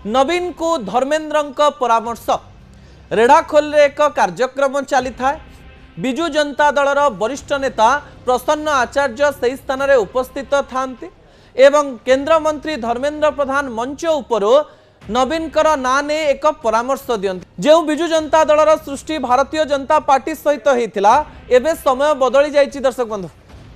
नवीन को धर्मेन्द्र परामर्श रेढ़ाखोल एक कार्यक्रम चली था। विजु जनता दलर वरिष्ठ नेता प्रसन्न आचार्य से स्थान में उपस्थित था एवं केंद्र मंत्री धर्मेन्द्र प्रधान मंच उपर नवीन ना ने एक परामर्श दियंती। जो विजु जनता दलर सृष्टि भारतीय जनता पार्टी सहित होता एवं समय बदली जाइए। दर्शक बंधु,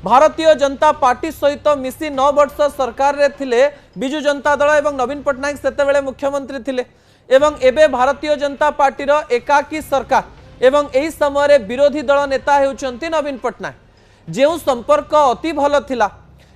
भारतीय जनता पार्टी सहित मिसी 9 वर्ष सरकार रे थिले विजु जनता दल एवं नवीन पट्टनायक सेतेबेले मुख्यमंत्री थिले एवं एबे भारतीय जनता पार्टी रो एकाकी सरकार एवं एही समय रे विरोधी दल नेता हेउचंती नवीन पट्टनायक। जेउ संपर्क अति भल थिला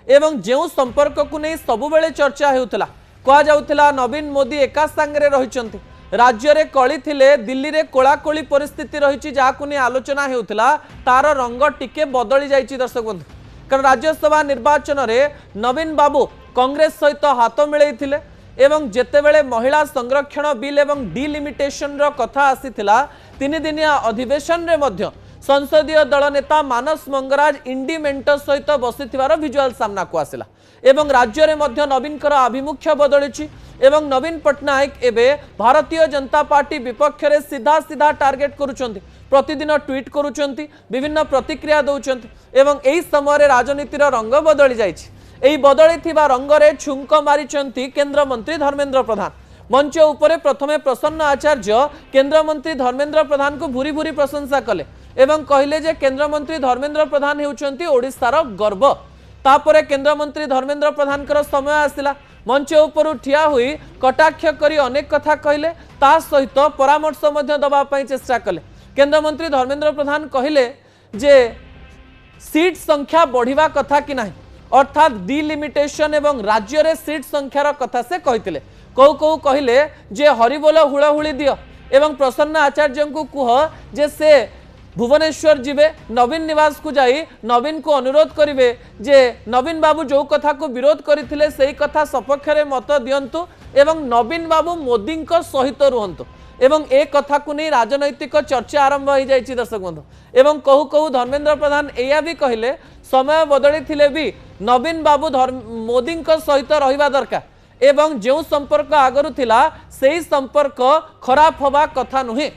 एवं जेउ संपर्क को नै सबुबेले चर्चा हेउतला। कहा जाउतला नवीन मोदी एका संगे रहिचंती। राज्य रे कली थिले, दिल्ली रे कोलाकोली परिस्थिति रहिछि जाहाकु नै आलोचना हेउतला, तार रंग टिके बदली जाइछि। दर्शक बंधु, कारण राज्यसभा निर्वाचन रे नवीन बाबू कांग्रेस सहित हाथ मिलैथिले एवं जेतेबेले महिला संरक्षण बिल एवं डिलिमिटेशन रो कथा आसीथिला, 3 दिनिया अधिवेशन रे मध्य संसदीय दल नेता मानस मंगराज इंडिमेंट सहित बसिथिबार विजुअल सामना को आसिला एवं राज्य रे मध्य नवीन कर आभिमुख्य बदलिछि एवं नवीन पट्टनायक एबे भारतीय जनता पार्टी विपक्ष रे सीधा सीधा टार्गेट करूचंती, प्रतिदिन ट्वीट करूचंती, विभिन्न प्रतिक्रिया दउचंती एवं एही समय राजनीतिर रंग बदली जाइछि। एही बदली थिबा रंग रे छुंक मारिचंती केंद्र मंत्री धर्मेन्द्र प्रधान। मंच उपरे प्रथमे प्रसन्न आचार्य केंद्र मंत्री धर्मेन्द्र प्रधान को भूरी भूरी प्रशंसा कले एवं कहले जे केंद्र मंत्री धर्मेन्द्र प्रधान हेउचंती ओडिशार गर्व। तापरे केंद्र मंत्री धर्मेन्द्र प्रधान कर समय आसिला, मंच उपरु ठिया हुई कटाक्ष करी अनेक कथा कहले, ता सहित परामर्श मध्य दबा पई चेष्टा कले। केंद्र मंत्री धर्मेन्द्र प्रधान कहले जे सीट संख्या बढ़िवा कथा कि नाही, अर्थात डिलिमिटेशन एवं राज्य रे सीट संख्यार कथा से कहितिले। कौ कौ कहले जे हरिबोल हुळहुळी दियो एवं प्रसन्न आचार्य को कुह जे से भुवनेश्वर जीवे, नवीन निवास को जाई नवीन को अनुरोध करिवे जे नवीन बाबू जो कथा को विरोध करथिले सेही कथा सपक्ष रे मत दियंतु एवं नवीन बाबू मोदी सहित रुहंतु एवं एक कथा को नहीं राजनैतिक चर्चा आरंभ हो जाइए। दर्शक बंधु, एवं कहू कहू धर्मेन्द्र प्रधान एया भी कहले समय बदली थिले भी नवीन बाबू मोदी सहित रहिबा दरकार एवं जो संपर्क आगरु थिला सेही संपर्क खराब होबा कथा नुहे।